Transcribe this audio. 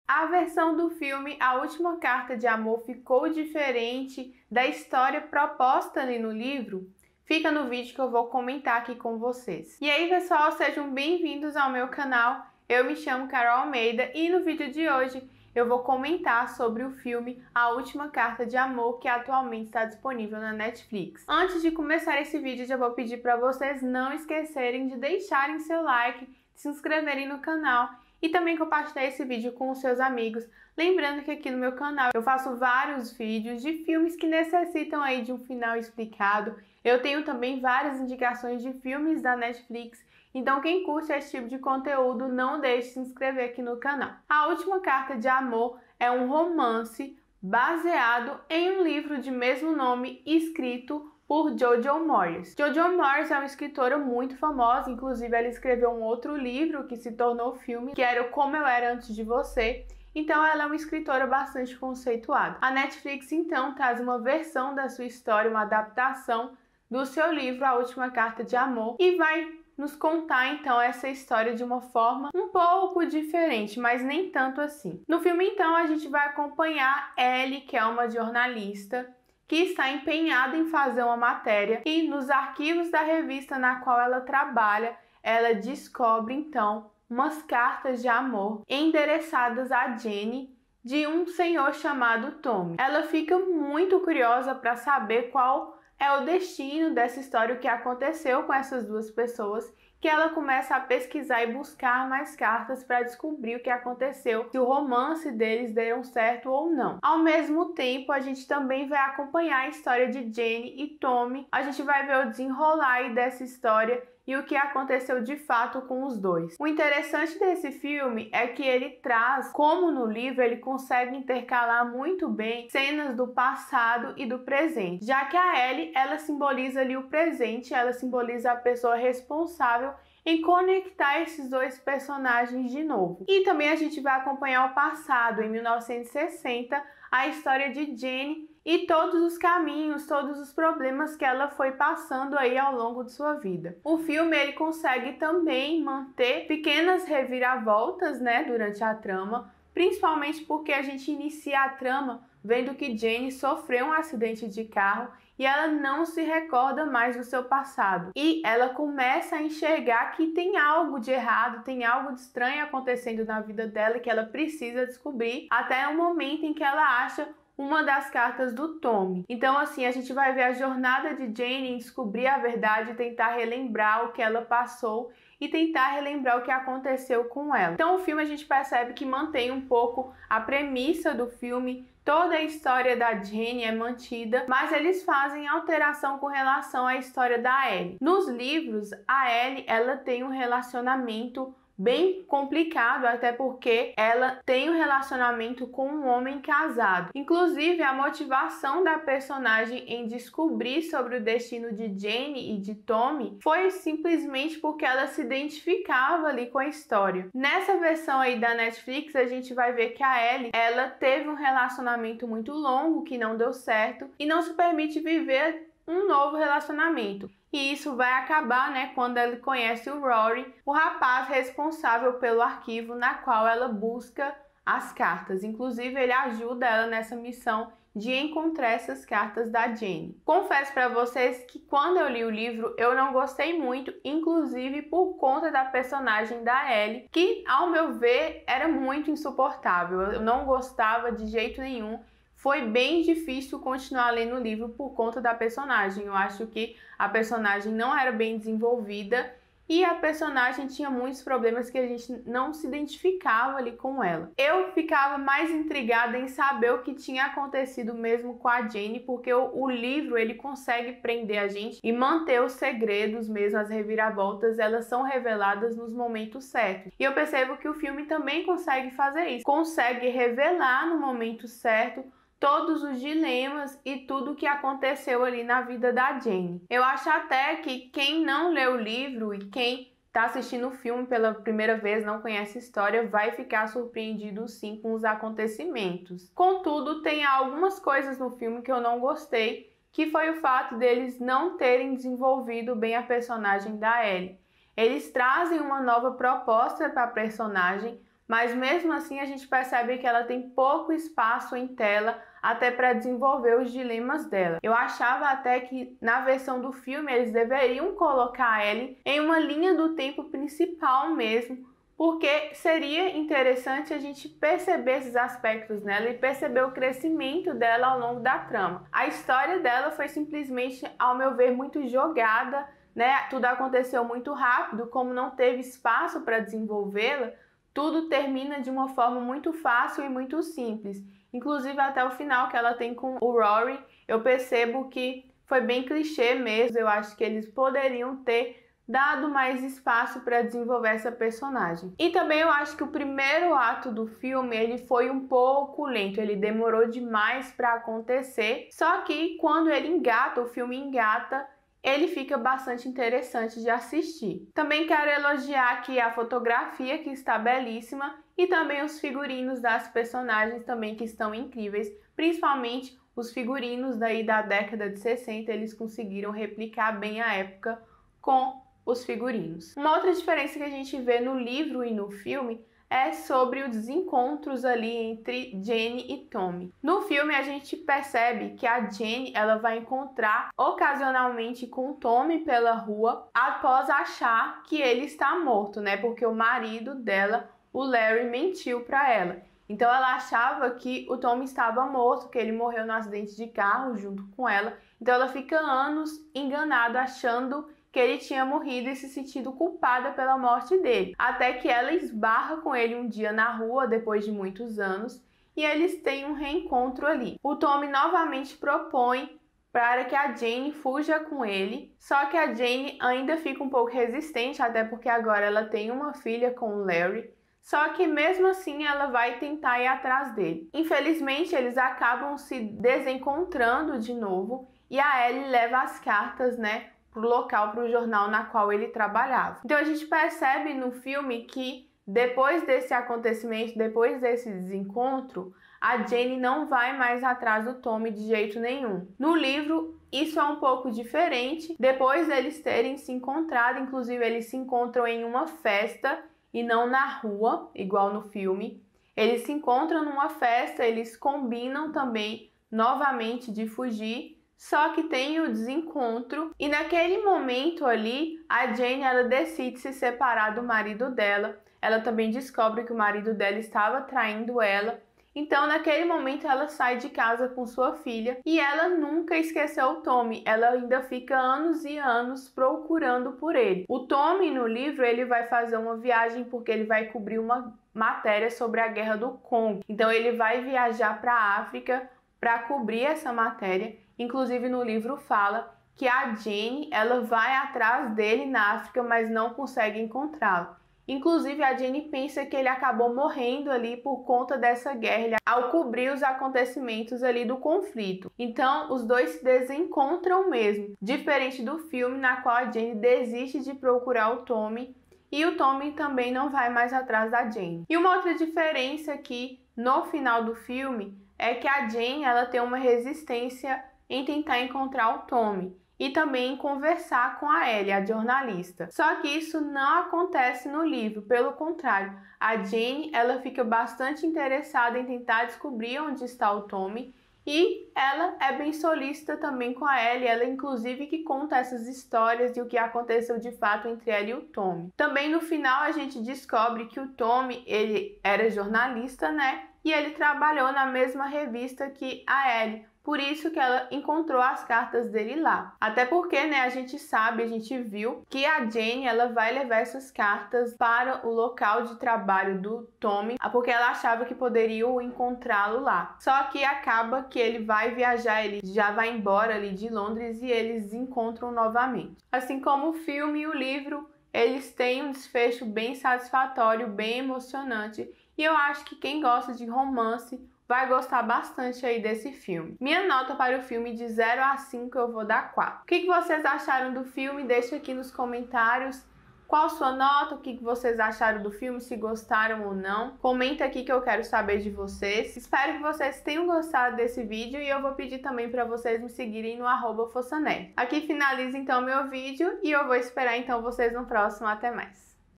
A versão do filme A Última Carta de Amor ficou diferente da história proposta ali no livro? Fica no vídeo que eu vou comentar aqui com vocês. E aí, pessoal, sejam bem-vindos ao meu canal. Eu me chamo Carol Almeida e no vídeo de hoje eu vou comentar sobre o filme A Última Carta de Amor, que atualmente está disponível na Netflix. Antes de começar esse vídeo, já vou pedir para vocês não esquecerem de deixarem seu like, de se inscreverem no canal e também compartilhar esse vídeo com os seus amigos. Lembrando que aqui no meu canal eu faço vários vídeos de filmes que necessitam aí de um final explicado. Eu tenho também várias indicações de filmes da Netflix. Então quem curte esse tipo de conteúdo, não deixe de se inscrever aqui no canal. A Última Carta de Amor é um romance baseado em um livro de mesmo nome escrito por Jojo Moyes. Jojo Moyes é uma escritora muito famosa, inclusive ela escreveu um outro livro que se tornou filme, que era o Como Eu Era Antes de Você. Então ela é uma escritora bastante conceituada. A Netflix então traz uma versão da sua história, uma adaptação do seu livro A Última Carta de Amor e vai nos contar então essa história de uma forma um pouco diferente, mas nem tanto assim. No filme então a gente vai acompanhar Ellie, que é uma jornalista que está empenhada em fazer uma matéria e nos arquivos da revista na qual ela trabalha, ela descobre então umas cartas de amor endereçadas a Jenny de um senhor chamado Tommy. Ela fica muito curiosa para saber qual é o destino dessa história, o que aconteceu com essas duas pessoas, que ela começa a pesquisar e buscar mais cartas para descobrir o que aconteceu, se o romance deles deram certo ou não. Ao mesmo tempo, a gente também vai acompanhar a história de Jenny e Tommy. A gente vai ver o desenrolar aí dessa história e o que aconteceu de fato com os dois. O interessante desse filme é que ele traz, como no livro, ele consegue intercalar muito bem cenas do passado e do presente, já que a Ellie, ela simboliza ali o presente, ela simboliza a pessoa responsável em conectar esses dois personagens de novo. E também a gente vai acompanhar o passado, em 1960, a história de Jenny e todos os caminhos, todos os problemas que ela foi passando aí ao longo de sua vida. O filme ele consegue também manter pequenas reviravoltas, né, durante a trama, principalmente porque a gente inicia a trama vendo que Jenny sofreu um acidente de carro e ela não se recorda mais do seu passado. E ela começa a enxergar que tem algo de errado, tem algo de estranho acontecendo na vida dela que ela precisa descobrir, até o momento em que ela acha uma das cartas do Tommy. Então assim, a gente vai ver a jornada de Jenny em descobrir a verdade, tentar relembrar o que ela passou e tentar relembrar o que aconteceu com ela. Então o filme a gente percebe que mantém um pouco a premissa do filme, toda a história da Jenny é mantida, mas eles fazem alteração com relação à história da Ellie. Nos livros, a Ellie, ela tem um relacionamento bem complicado, até porque ela tem um relacionamento com um homem casado. Inclusive, a motivação da personagem em descobrir sobre o destino de Jenny e de Tommy foi simplesmente porque ela se identificava ali com a história. Nessa versão aí da Netflix, a gente vai ver que a Ellie, ela teve um relacionamento muito longo que não deu certo e não se permite viver um novo relacionamento. E isso vai acabar, né, quando ela conhece o Rory, o rapaz responsável pelo arquivo na qual ela busca as cartas. Inclusive, ele ajuda ela nessa missão de encontrar essas cartas da Jenny. Confesso para vocês que quando eu li o livro, eu não gostei muito, inclusive por conta da personagem da Ellie, que, ao meu ver, era muito insuportável. Eu não gostava de jeito nenhum. Foi bem difícil continuar lendo o livro por conta da personagem. Eu acho que a personagem não era bem desenvolvida e a personagem tinha muitos problemas que a gente não se identificava ali com ela. Eu ficava mais intrigada em saber o que tinha acontecido mesmo com a Jenny, porque o livro ele consegue prender a gente e manter os segredos mesmo, as reviravoltas, elas são reveladas nos momentos certos. E eu percebo que o filme também consegue fazer isso, consegue revelar no momento certo todos os dilemas e tudo o que aconteceu ali na vida da Jenny. Eu acho até que quem não leu o livro e quem está assistindo o filme pela primeira vez, não conhece a história, vai ficar surpreendido sim com os acontecimentos. Contudo, tem algumas coisas no filme que eu não gostei, que foi o fato deles não terem desenvolvido bem a personagem da Ellie. Eles trazem uma nova proposta para a personagem, mas mesmo assim a gente percebe que ela tem pouco espaço em tela até para desenvolver os dilemas dela. Eu achava até que na versão do filme eles deveriam colocar a Ellie em uma linha do tempo principal mesmo, porque seria interessante a gente perceber esses aspectos nela e perceber o crescimento dela ao longo da trama. A história dela foi simplesmente, ao meu ver, muito jogada, né? Tudo aconteceu muito rápido, como não teve espaço para desenvolvê-la, tudo termina de uma forma muito fácil e muito simples. Inclusive até o final que ela tem com o Rory, eu percebo que foi bem clichê mesmo. Eu acho que eles poderiam ter dado mais espaço para desenvolver essa personagem. E também eu acho que o primeiro ato do filme ele foi um pouco lento, ele demorou demais para acontecer. Só que quando ele engata, o filme engata, ele fica bastante interessante de assistir. Também quero elogiar aqui a fotografia, que está belíssima, e também os figurinos das personagens também, que estão incríveis, principalmente os figurinos daí da década de 60, eles conseguiram replicar bem a época com os figurinos. Uma outra diferença que a gente vê no livro e no filme é sobre os desencontros ali entre Jenny e Tommy. No filme a gente percebe que a Jenny ela vai encontrar ocasionalmente com o Tommy pela rua após achar que ele está morto, né? Porque o marido dela, o Larry, mentiu para ela. Então ela achava que o Tommy estava morto, que ele morreu no acidente de carro junto com ela. Então ela fica anos enganada, achando que ele tinha morrido e se sentindo culpada pela morte dele. Até que ela esbarra com ele um dia na rua, depois de muitos anos, e eles têm um reencontro ali. O Tommy novamente propõe para que a Jane fuja com ele, só que a Jane ainda fica um pouco resistente, até porque agora ela tem uma filha com o Larry. Só que mesmo assim ela vai tentar ir atrás dele. Infelizmente eles acabam se desencontrando de novo e a Ellie leva as cartas, né, pro local, pro jornal na qual ele trabalhava. Então a gente percebe no filme que depois desse acontecimento, depois desse desencontro, a Jenny não vai mais atrás do Tommy de jeito nenhum. No livro isso é um pouco diferente. Depois deles terem se encontrado, inclusive eles se encontram em uma festa e não na rua, igual no filme. Eles se encontram numa festa, eles combinam também novamente de fugir, só que tem o desencontro e naquele momento ali a Jane ela decide se separar do marido dela. Ela também descobre que o marido dela estava traindo ela. Então naquele momento ela sai de casa com sua filha e ela nunca esqueceu o Tommy. Ela ainda fica anos e anos procurando por ele. O Tommy no livro ele vai fazer uma viagem porque ele vai cobrir uma matéria sobre a Guerra do Congo. Então ele vai viajar para a África para cobrir essa matéria. Inclusive no livro fala que a Jane ela vai atrás dele na África, mas não consegue encontrá-lo. Inclusive a Jane pensa que ele acabou morrendo ali por conta dessa guerra, ao cobrir os acontecimentos ali do conflito. Então os dois se desencontram mesmo, diferente do filme na qual a Jane desiste de procurar o Tommy e o Tommy também não vai mais atrás da Jane. E uma outra diferença aqui no final do filme é que a Jane ela tem uma resistência em tentar encontrar o Tommy e também em conversar com a Ellie, a jornalista. Só que isso não acontece no livro, pelo contrário, a Jane ela fica bastante interessada em tentar descobrir onde está o Tommy e ela é bem solícita também com a Ellie, ela inclusive que conta essas histórias e o que aconteceu de fato entre ela e o Tommy. Também no final a gente descobre que o Tommy ele era jornalista, né? E ele trabalhou na mesma revista que a Ellie. Por isso que ela encontrou as cartas dele lá. Até porque, né, a gente sabe, a gente viu que a Jane, ela vai levar essas cartas para o local de trabalho do Tommy, porque ela achava que poderiam encontrá-lo lá. Só que acaba que ele vai viajar, ele já vai embora ali de Londres e eles se encontram novamente. Assim como o filme e o livro, eles têm um desfecho bem satisfatório, bem emocionante. E eu acho que quem gosta de romance vai gostar bastante aí desse filme. Minha nota para o filme de 0 a 5 eu vou dar 4. O que vocês acharam do filme? Deixa aqui nos comentários qual sua nota, o que vocês acharam do filme, se gostaram ou não. Comenta aqui que eu quero saber de vocês. Espero que vocês tenham gostado desse vídeo e eu vou pedir também para vocês me seguirem no @FossaNerd. Aqui finaliza então meu vídeo e eu vou esperar então vocês no próximo. Até mais!